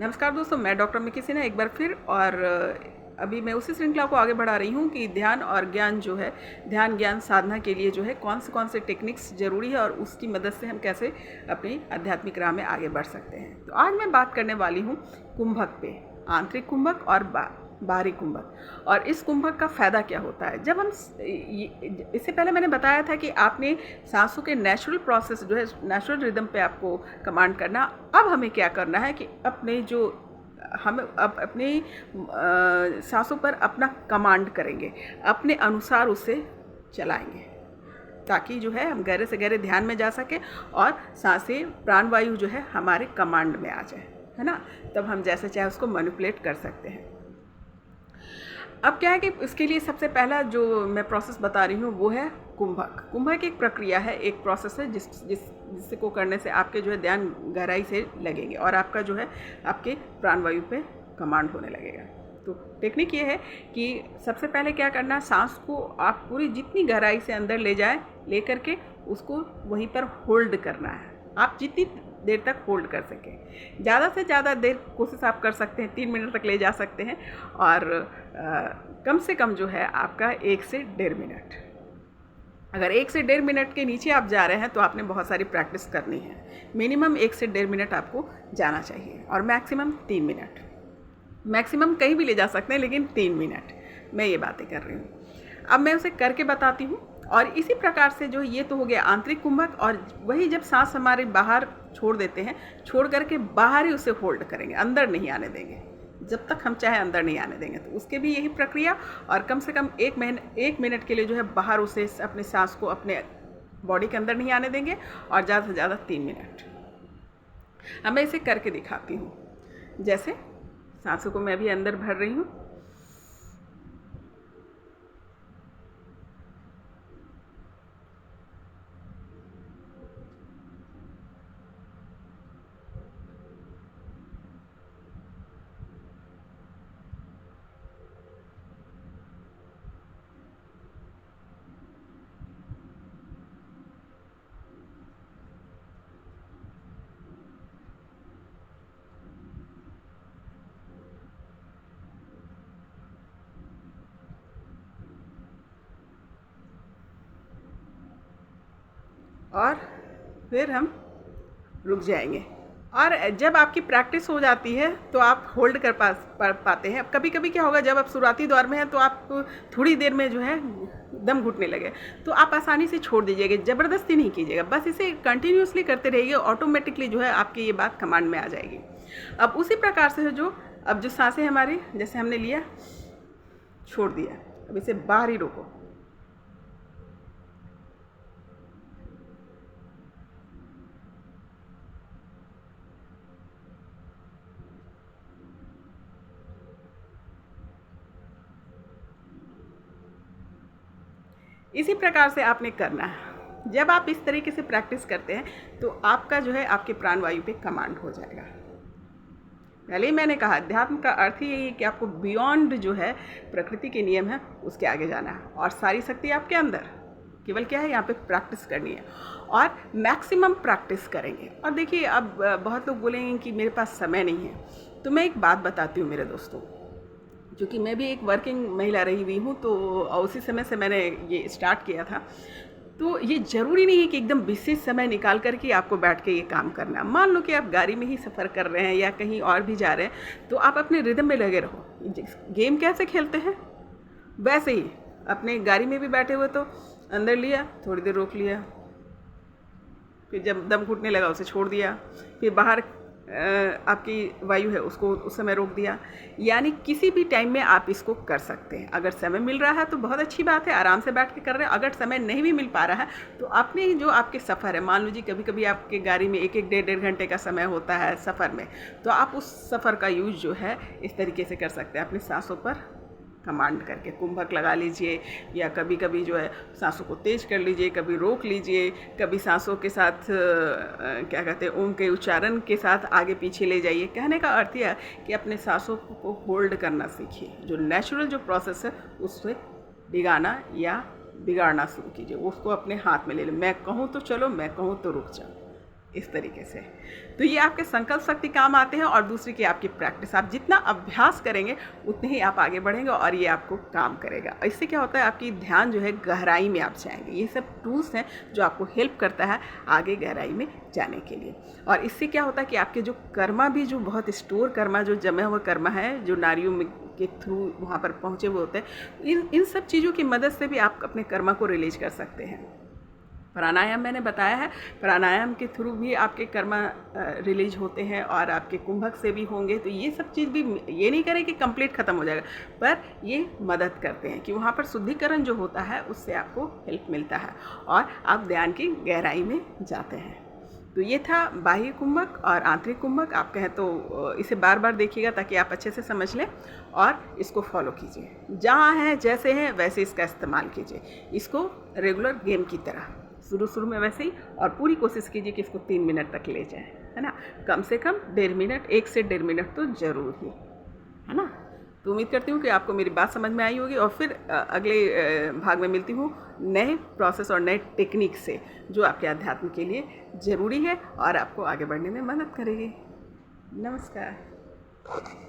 नमस्कार दोस्तों, मैं डॉक्टर मिकी सिन्हा एक बार फिर। और अभी मैं उसी श्रृंखला को आगे बढ़ा रही हूँ कि ध्यान और ज्ञान जो है, ध्यान ज्ञान साधना के लिए जो है कौन से टेक्निक्स ज़रूरी है और उसकी मदद से हम कैसे अपनी आध्यात्मिक राह में आगे बढ़ सकते हैं। तो आज मैं बात करने वाली हूँ कुंभक पे, आंतरिक कुंभक और बाहरी कुंभक। और इस कुंभक का फ़ायदा क्या होता है? जब हम इससे पहले मैंने बताया था कि आपने सांसों के नेचुरल प्रोसेस जो है, नेचुरल रिदम पे आपको कमांड करना। अब हमें क्या करना है कि हम अब अपने सांसों पर अपना कमांड करेंगे, अपने अनुसार उसे चलाएंगे, ताकि जो है हम गहरे से गहरे ध्यान में जा सकें और सांसें प्राणवायु जो है हमारे कमांड में आ जाए, है ना। तब हम जैसे चाहे उसको मैनिपुलेट कर सकते हैं। अब क्या है कि इसके लिए सबसे पहला जो मैं प्रोसेस बता रही हूँ वो है कुंभक। कुंभक एक प्रक्रिया है, एक प्रोसेस है जिससे को करने से आपके जो है ध्यान गहराई से लगेंगे और आपका जो है आपके प्राणवायु पे कमांड होने लगेगा। तो टेक्निक ये है कि सबसे पहले क्या करना, सांस को आप पूरी जितनी गहराई से अंदर ले जाए, ले करके उसको वहीं पर होल्ड करना है। आप जितनी देर तक होल्ड कर सकें, ज़्यादा से ज़्यादा देर कोशिश आप कर सकते हैं, 3 मिनट तक ले जा सकते हैं। और कम से कम जो है आपका 1 से 1.5 मिनट। अगर 1 से 1.5 मिनट के नीचे आप जा रहे हैं तो आपने बहुत सारी प्रैक्टिस करनी है। मिनिमम 1 से 1.5 मिनट आपको जाना चाहिए और मैक्सिमम 3 मिनट। मैक्सिमम कहीं भी ले जा सकते हैं, लेकिन 3 मिनट मैं ये बातें कर रही हूँ। अब मैं उसे करके बताती हूँ। और इसी प्रकार से जो ये तो हो गया आंतरिक कुंभक। और वही जब सांस हमारे बाहर छोड़ देते हैं, छोड़ करके बाहर ही उसे होल्ड करेंगे, अंदर नहीं आने देंगे। जब तक हम चाहे अंदर नहीं आने देंगे। तो उसके भी यही प्रक्रिया। और कम से कम 1 मिनट के लिए जो है बाहर उसे अपने सांस को अपने बॉडी के अंदर नहीं आने देंगे और ज़्यादा से ज़्यादा 3 मिनट। अब मैं इसे करके दिखाती हूँ। जैसे सांसों को मैं भी अंदर भर रही हूँ। और फिर हम रुक जाएंगे। और जब आपकी प्रैक्टिस हो जाती है तो आप होल्ड कर पाते हैं। अब कभी कभी क्या होगा, जब आप शुरुआती दौर में हैं तो आप थोड़ी देर में जो है दम घुटने लगे तो आप आसानी से छोड़ दीजिएगा, ज़बरदस्ती नहीं कीजिएगा। बस इसे कंटिन्यूसली करते रहिए, ऑटोमेटिकली जो है आपकी ये बात कमांड में आ जाएगी। अब उसी प्रकार से अब जो सांसें हमारी, जैसे हमने लिया, छोड़ दिया, अब इसे बाहर ही रोको। इसी प्रकार से आपने करना है। जब आप इस तरीके से प्रैक्टिस करते हैं तो आपका जो है आपके प्राणवायु पे कमांड हो जाएगा। पहले ही मैंने कहा, अध्यात्म का अर्थ ही यही है कि आपको बियॉन्ड जो है प्रकृति के नियम है उसके आगे जाना है और सारी शक्ति आपके अंदर। केवल क्या है, यहाँ पे प्रैक्टिस करनी है और मैक्सिमम प्रैक्टिस करेंगे। और देखिए, अब बहुत लोग बोलेंगे कि मेरे पास समय नहीं है। तो मैं एक बात बताती हूँ मेरे दोस्तों, क्योंकि मैं भी एक वर्किंग महिला रही हुई हूँ, तो उसी समय से मैंने ये स्टार्ट किया था। तो ये ज़रूरी नहीं है कि एकदम विशेष समय निकाल कर के आपको बैठ के ये काम करना। मान लो कि आप गाड़ी में ही सफ़र कर रहे हैं या कहीं और भी जा रहे हैं, तो आप अपने रिदम में लगे रहो। गेम कैसे खेलते हैं वैसे ही अपने गाड़ी में भी बैठे हुए तो अंदर लिया, थोड़ी देर रोक लिया, फिर जब दम घुटने लगा उसे छोड़ दिया, फिर बाहर आपकी वायु है उसको उस समय रोक दिया। यानी किसी भी टाइम में आप इसको कर सकते हैं। अगर समय मिल रहा है तो बहुत अच्छी बात है, आराम से बैठ के कर रहे हैं। अगर समय नहीं भी मिल पा रहा है तो अपने जो आपके सफ़र है, मान लीजिए कभी कभी आपके गाड़ी में 1-1, 1.5 घंटे का समय होता है सफ़र में, तो आप उस सफ़र का यूज़ जो है इस तरीके से कर सकते हैं, अपनी सांसों पर कमांड करके कुंभक लगा लीजिए, या कभी कभी जो है सांसों को तेज कर लीजिए, कभी रोक लीजिए, कभी सांसों के साथ क्या कहते हैं, ओम के उच्चारण के साथ आगे पीछे ले जाइए। कहने का अर्थ यह है कि अपने सांसों को होल्ड करना सीखिए। जो नेचुरल जो प्रोसेस है उससे बिगाना या बिगाड़ना शुरू कीजिए, उसको अपने हाथ में ले लें। मैं कहूँ तो चलो, मैं कहूँ तो रुक जाओ। इस तरीके से। तो ये आपके संकल्प शक्ति काम आते हैं और दूसरी की आपकी प्रैक्टिस। आप जितना अभ्यास करेंगे उतने ही आप आगे बढ़ेंगे और ये आपको काम करेगा। इससे क्या होता है, आपकी ध्यान जो है गहराई में आप जाएंगे। ये सब टूल्स हैं जो आपको हेल्प करता है आगे गहराई में जाने के लिए। और इससे क्या होता है कि आपके जो कर्मा भी, जो बहुत स्टोर कर्मा, जो जमे हुए कर्मा है, जो नारियों में के थ्रू वहाँ पर पहुँचे हुए होते हैं, इन सब चीज़ों की मदद से भी आप अपने कर्मा को रिलीज कर सकते हैं। प्राणायाम मैंने बताया है, प्राणायाम के थ्रू भी आपके कर्मा रिलीज होते हैं और आपके कुंभक से भी होंगे। तो ये सब चीज़ भी ये नहीं करें कि कंप्लीट ख़त्म हो जाएगा, पर ये मदद करते हैं कि वहाँ पर शुद्धिकरण जो होता है उससे आपको हेल्प मिलता है और आप ध्यान की गहराई में जाते हैं। तो ये था बाह्य कुंभक और आंतरिक कुंभक। आप कहें तो इसे बार बार देखिएगा ताकि आप अच्छे से समझ लें और इसको फॉलो कीजिए। जहाँ है जैसे है वैसे इसका इस्तेमाल कीजिए, इसको रेगुलर गेम की तरह शुरू में वैसे ही, और पूरी कोशिश कीजिए कि इसको 3 मिनट तक ले जाएं, है ना। कम से कम 1.5 मिनट, 1 से 1.5 मिनट तो ज़रूर ही, है ना। तो उम्मीद करती हूँ कि आपको मेरी बात समझ में आई होगी और फिर अगले भाग में मिलती हूँ नए प्रोसेस और नए टेक्निक से जो आपके अध्यात्म के लिए ज़रूरी है और आपको आगे बढ़ने में मदद करेगी। नमस्कार।